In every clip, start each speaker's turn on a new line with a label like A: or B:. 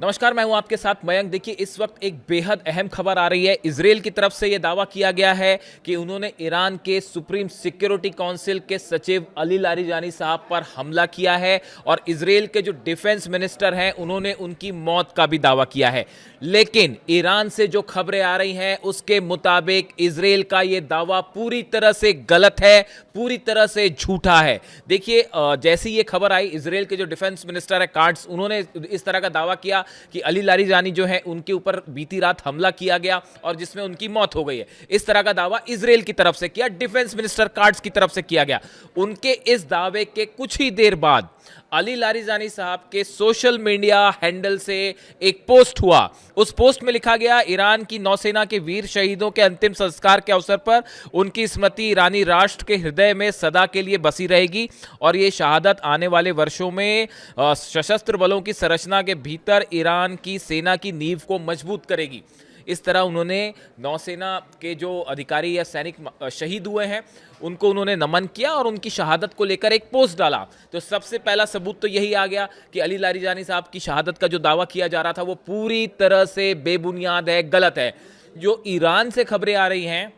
A: नमस्कार, मैं हूं आपके साथ मयंक। देखिए, इस वक्त एक बेहद अहम खबर आ रही है। इजरायल की तरफ से यह दावा किया गया है कि उन्होंने ईरान के सुप्रीम सिक्योरिटी काउंसिल के सचिव अली लारिजानी साहब पर हमला किया है और इजरायल के जो डिफेंस मिनिस्टर हैं उन्होंने उनकी मौत का भी दावा किया है। लेकिन ईरान से जो खबरें आ रही हैं उसके मुताबिक इजरायल का यह दावा पूरी तरह से गलत है, पूरी तरह से झूठा है। देखिए, जैसी ये खबर आई, इजरायल के जो डिफेंस मिनिस्टर है काट्स, उन्होंने इस तरह का दावा किया कि अली लारिजानी जो है उनके ऊपर बीती रात हमला किया गया और जिसमें उनकी मौत हो गई है। इस तरह का दावा इजरायल की तरफ से किया, डिफेंस मिनिस्टर काट्स की तरफ से किया गया। उनके इस दावे के कुछ ही देर बाद अली लारिजानी साहब के सोशल मीडिया हैंडल से एक पोस्ट हुआ। उस पोस्ट में लिखा गया, ईरान की नौसेना के वीर शहीदों के अंतिम संस्कार के अवसर पर उनकी स्मृति ईरानी राष्ट्र के हृदय में सदा के लिए बसी रहेगी और ये शहादत आने वाले वर्षों में सशस्त्र बलों की संरचना के भीतर ईरान की सेना की नींव को मजबूत करेगी। इस तरह उन्होंने नौसेना के जो अधिकारी या सैनिक शहीद हुए हैं उनको उन्होंने नमन किया और उनकी शहादत को लेकर एक पोस्ट डाला। तो सबसे पहला सबूत तो यही आ गया कि अली लारिजानी साहब की शहादत का जो दावा किया जा रहा था वो पूरी तरह से बेबुनियाद है, गलत है। जो ईरान से खबरें आ रही हैं,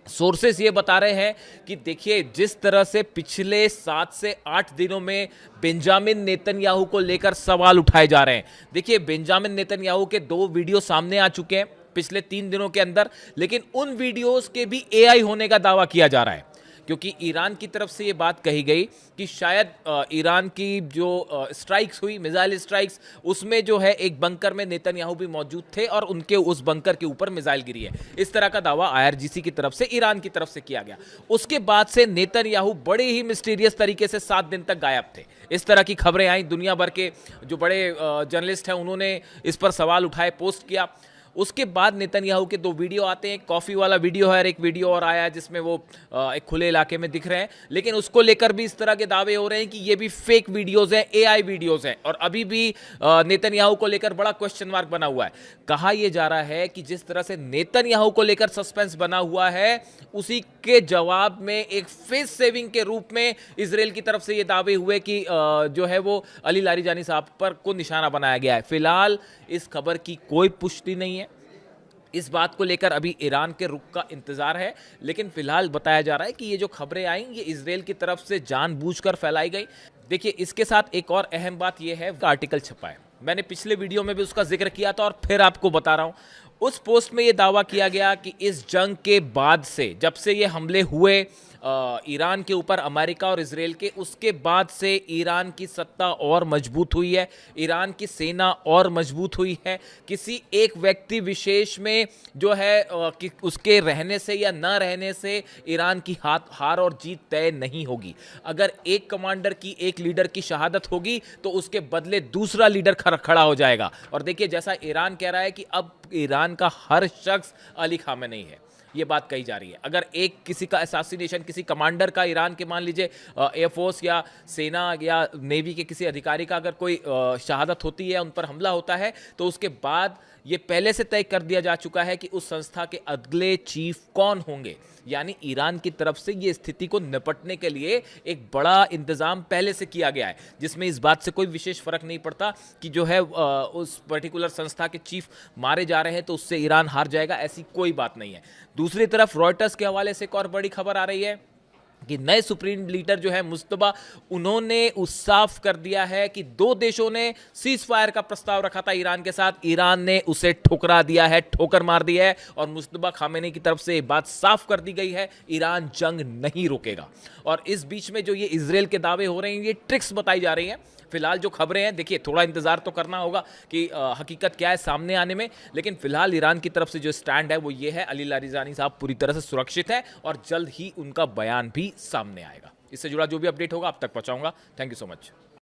A: सोर्सेस ये बता रहे हैं कि देखिए, जिस तरह से पिछले 7 से 8 दिनों में बेंजामिन नेतन्याहू को लेकर सवाल उठाए जा रहे हैं। देखिए, बेंजामिन नेतन्याहू के 2 वीडियो सामने आ चुके हैं पिछले 3 दिनों के अंदर, लेकिन उन वीडियोस के भी एआई होने का दावा किया जा रहा है, क्योंकि ईरान की तरफ से ये बात कही गई कि शायद ईरान की जो स्ट्राइक्स हुई, मिसाइल स्ट्राइक्स, उसमें जो है एक बंकर में नेतन्याहू भी मौजूद थे और उनके उस बंकर के ऊपर मिसाइल गिरी है। इस तरह का दावा आईआरजीसी की तरफ से ईरान की तरफ से किया गया। उसके बाद से नेतन्याहू बड़े ही मिस्टीरियस तरीके से 7 दिन तक गायब थे। इस तरह की खबरें आई, दुनिया भर के जो बड़े जर्नलिस्ट हैं उन्होंने इस पर सवाल उठाए, पोस्ट किया। उसके बाद नेतन्याहू के 2 वीडियो आते हैं, कॉफ़ी वाला वीडियो है और एक वीडियो और आया जिसमें वो एक खुले इलाके में दिख रहे हैं, लेकिन उसको लेकर भी इस तरह के दावे हो रहे हैं कि ये भी फेक वीडियोस हैं, एआई वीडियोस हैं। और अभी भी नेतन्याहू को लेकर बड़ा क्वेश्चन मार्क बना हुआ है। कहा यह जा रहा है कि जिस तरह से नेतन्याहू को लेकर सस्पेंस बना हुआ है, उसी के जवाब में एक फेस सेविंग के रूप में इजरायल की तरफ से ये दावे हुए कि जो है वो अली लारिजानी साहब पर को निशाना बनाया गया है। फिलहाल इस खबर की कोई पुष्टि नहीं है। इस बात को लेकर अभी ईरान के रुख का इंतजार है, लेकिन फिलहाल बताया जा रहा है कि ये जो खबरें आई ये इजरायल की तरफ से जानबूझकर फैलाई गई। देखिए, इसके साथ एक और अहम बात ये है, आर्टिकल छपा है, मैंने पिछले वीडियो में भी उसका जिक्र किया था और फिर आपको बता रहा हूं। उस पोस्ट में ये दावा किया गया कि इस जंग के बाद से, जब से ये हमले हुए ईरान के ऊपर, अमेरिका और इजरायल के, उसके बाद से ईरान की सत्ता और मजबूत हुई है, ईरान की सेना और मजबूत हुई है। किसी एक व्यक्ति विशेष में जो है कि उसके रहने से या ना रहने से ईरान की हार और जीत तय नहीं होगी। अगर एक कमांडर की, एक लीडर की शहादत होगी तो उसके बदले दूसरा लीडर खड़ा हो जाएगा। और देखिए, जैसा ईरान कह रहा है कि अब ईरान का हर शख्स अली खामेनेई है, ये बात कही जा रही है। अगर एक किसी का असैसिनेशन, किसी कमांडर का, ईरान के मान लीजिए एयरफोर्स या सेना या नेवी के किसी अधिकारी का अगर कोई शहादत होती है, उन पर हमला होता है, तो उसके बाद ये पहले से तय कर दिया जा चुका है कि उस संस्था के अगले चीफ कौन होंगे। यानी ईरान की तरफ से ये स्थिति को निपटने के लिए एक बड़ा इंतजाम पहले से किया गया है, जिसमें इस बात से कोई विशेष फर्क नहीं पड़ता कि जो है उस पर्टिकुलर संस्था के चीफ मारे जा रहे हैं तो उससे ईरान हार जाएगा, ऐसी कोई बात नहीं है। दूसरी तरफ रॉयटर्स के हवाले से एक और बड़ी खबर आ रही है कि नए सुप्रीम लीडर जो है मुस्तबा, उन्होंने साफ कर दिया है कि 2 देशों ने सीज फायर का प्रस्ताव रखा था ईरान के साथ, ईरान ने उसे ठुकरा दिया है, ठोकर मार दी है और मुस्तबा खामेनी की तरफ से बात साफ कर दी गई है, ईरान जंग नहीं रोकेगा। और इस बीच में जो ये इजरायल के दावे हो रहे हैं, ये ट्रिक्स बताई जा रही हैं। फिलहाल जो खबरें हैं, देखिए, थोड़ा इंतजार तो करना होगा कि हकीकत क्या है सामने आने में, लेकिन फिलहाल ईरान की तरफ से जो स्टैंड है वो ये है, अली लारिजानी साहब पूरी तरह से सुरक्षित है और जल्द ही उनका बयान भी सामने आएगा। इससे जुड़ा जो भी अपडेट होगा आप तक पहुंचाऊंगा। Thank you so much.